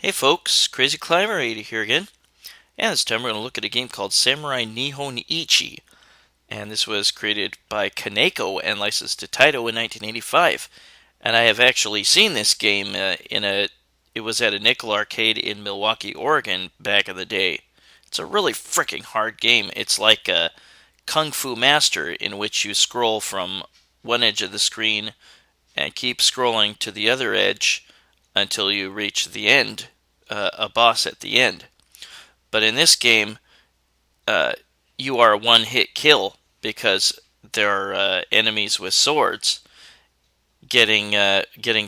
Hey folks, Crazy Climber 80 here again, and this time we're going to look at a game called Samurai Nihon Ichi, and this was created by Kaneko and licensed to Taito in 1985, and I have actually seen this game it was at a Nickel Arcade in Milwaukee, Oregon back in the day. It's a really freaking hard game. It's like a Kung Fu Master in which you scroll from one edge of the screen and keep scrolling to the other edge until you reach the end, a boss at the end. But in this game, you are a one-hit kill because there are enemies with swords. Getting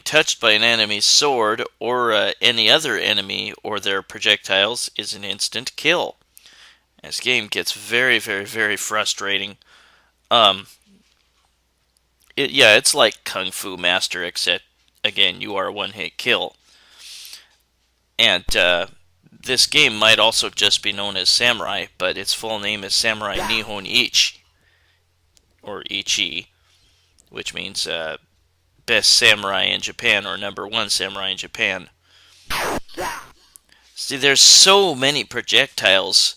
touched by an enemy's sword or any other enemy or their projectiles is an instant kill. This game gets very, very, very frustrating. It's like Kung Fu Master, except again, you are a one-hit kill. And this game might also just be known as Samurai, but its full name is Samurai Nihon Ichi, or Ichi, which means best samurai in Japan, or number one samurai in Japan. See, there's so many projectiles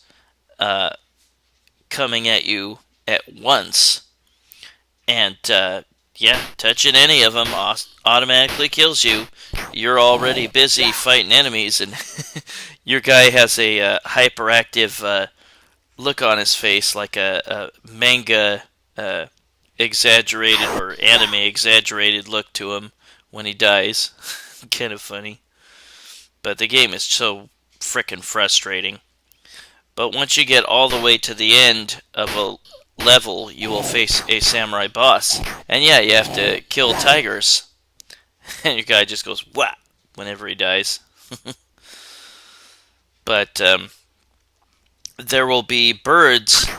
coming at you at once, and touching any of them automatically kills you. You're already busy fighting enemies, and your guy has a hyperactive look on his face, like a manga exaggerated or anime exaggerated look to him when he dies. Kind of funny. But the game is so frickin' frustrating. But once you get all the way to the end of a level, you will face a samurai boss. And yeah, you have to kill tigers. And your guy just goes, wah, whenever he dies. But there will be birds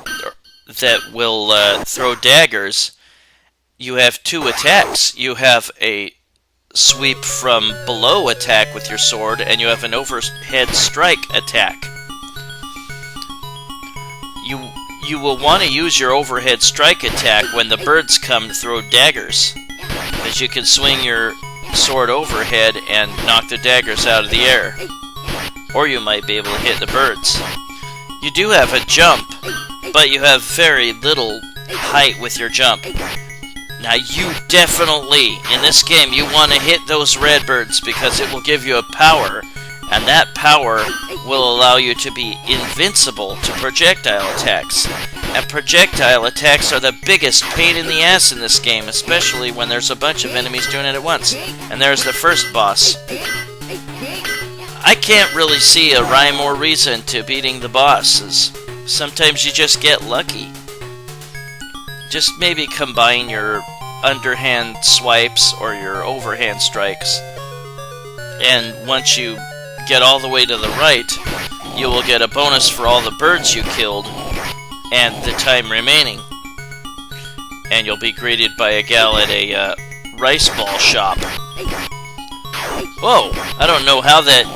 that will throw daggers. You have two attacks. You have a sweep from below attack with your sword, and you have an overhead strike attack. You will want to use your overhead strike attack when the birds come to throw daggers, because you can swing your sword overhead and knock the daggers out of the air. Or you might be able to hit the birds. You do have a jump, but you have very little height with your jump. Now you definitely, in this game, you want to hit those red birds because it will give you a power, and that power will allow you to be invincible to projectile attacks. And projectile attacks are the biggest pain in the ass in this game, especially when there's a bunch of enemies doing it at once. And there's the first boss. I can't really see a rhyme or reason to beating the bosses. Sometimes you just get lucky. Just maybe combine your underhand swipes or your overhand strikes. And once you get all the way to the right, you will get a bonus for all the birds you killed and the time remaining. And you'll be greeted by a gal at a rice ball shop. Whoa, I don't know how that...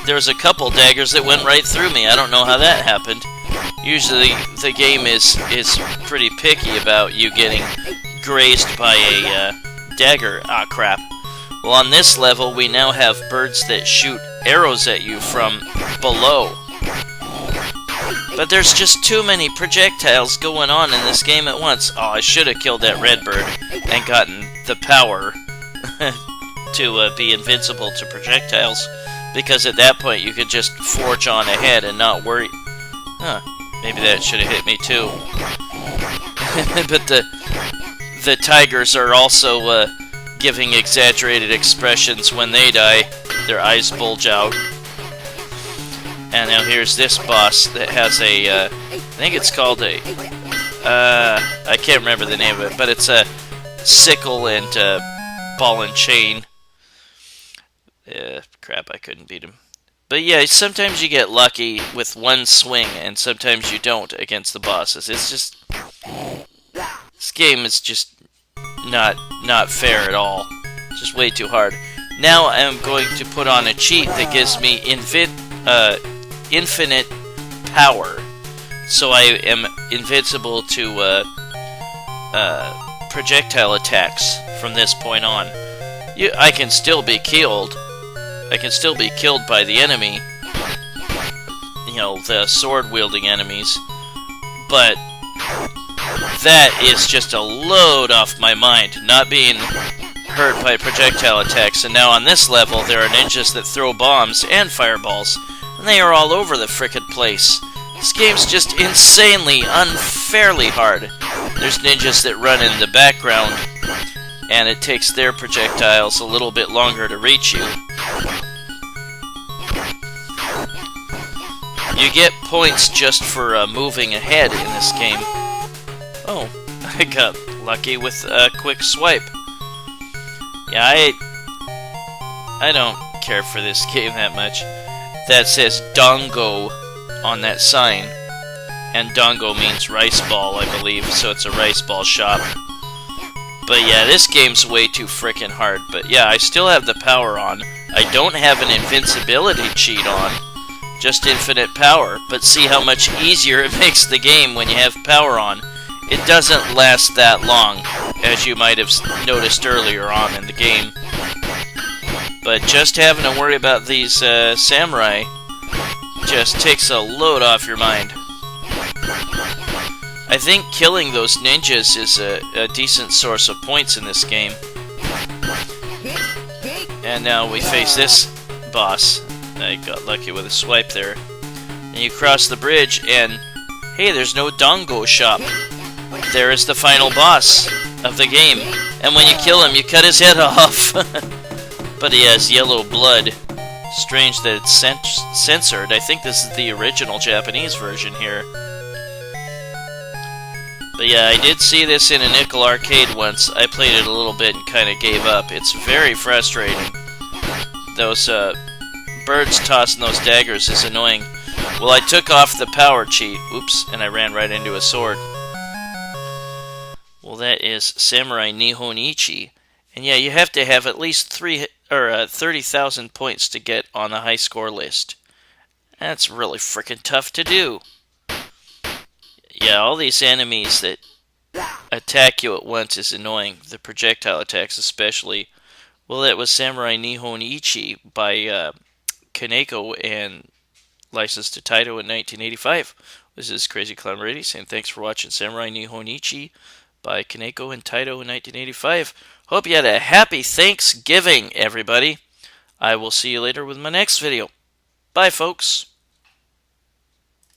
There's a couple daggers that went right through me. I don't know how that happened. Usually the game is pretty picky about you getting grazed by a dagger. Ah, crap. Well, on this level, we now have birds that shoot arrows at you from below. But there's just too many projectiles going on in this game at once. Oh, I should have killed that red bird and gotten the power to be invincible to projectiles. Because at that point, you could just forge on ahead and not worry. Huh, maybe that should have hit me too. But the tigers are also giving exaggerated expressions when they die. Their eyes bulge out. And now here's this boss that has a, I think it's called a, I can't remember the name of it, but it's a sickle and ball and chain. Crap, I couldn't beat him. But yeah, sometimes you get lucky with one swing, and sometimes you don't against the bosses. It's just... This game is just not fair at all. It's just way too hard. Now I'm going to put on a cheat that gives me infinite power. So I am invincible to projectile attacks from this point on. I can still be killed, I can still be killed by the enemy, you know, the sword-wielding enemies, but that is just a load off my mind, not being hurt by projectile attacks. And now on this level, there are ninjas that throw bombs and fireballs, and they are all over the frickin' place. This game's just insanely, unfairly hard. There's ninjas that run in the background, and it takes their projectiles a little bit longer to reach you. You get points just for moving ahead in this game. Oh, I got lucky with a quick swipe. Yeah, I don't care for this game that much. That says Dongo on that sign, and Dongo means rice ball, I believe, so it's a rice ball shop. But yeah, this game's way too frickin' hard. But yeah, I still have the power on. I don't have an invincibility cheat on, just infinite power. But see how much easier it makes the game when you have power on. It doesn't last that long, as you might have noticed earlier on in the game. But just having to worry about these samurai just takes a load off your mind. I think killing those ninjas is a decent source of points in this game. And now we face this boss. I got lucky with a swipe there. And you cross the bridge and, hey, there's no Dongo shop. There is the final boss of the game. And when you kill him, you cut his head off. But he has yellow blood. Strange that it's censored. I think this is the original Japanese version here. But yeah, I did see this in a nickel arcade once. I played it a little bit and kind of gave up. It's very frustrating. Those birds tossing those daggers is annoying. Well, I took off the power cheat. Oops, and I ran right into a sword. Well, that is Samurai Nihon Ichi. And yeah, you have to have at least 30,000 points to get on the high score list. That's really freaking tough to do. Yeah, all these enemies that attack you at once is annoying. The projectile attacks especially. Well, that was Samurai Nihon Ichi by Kaneko and licensed to Taito in 1985. This is Crazy Clown Brady saying thanks for watching Samurai Nihon Ichi by Kaneko and Taito in 1985. Hope you had a happy Thanksgiving, everybody. I will see you later with my next video. Bye, folks.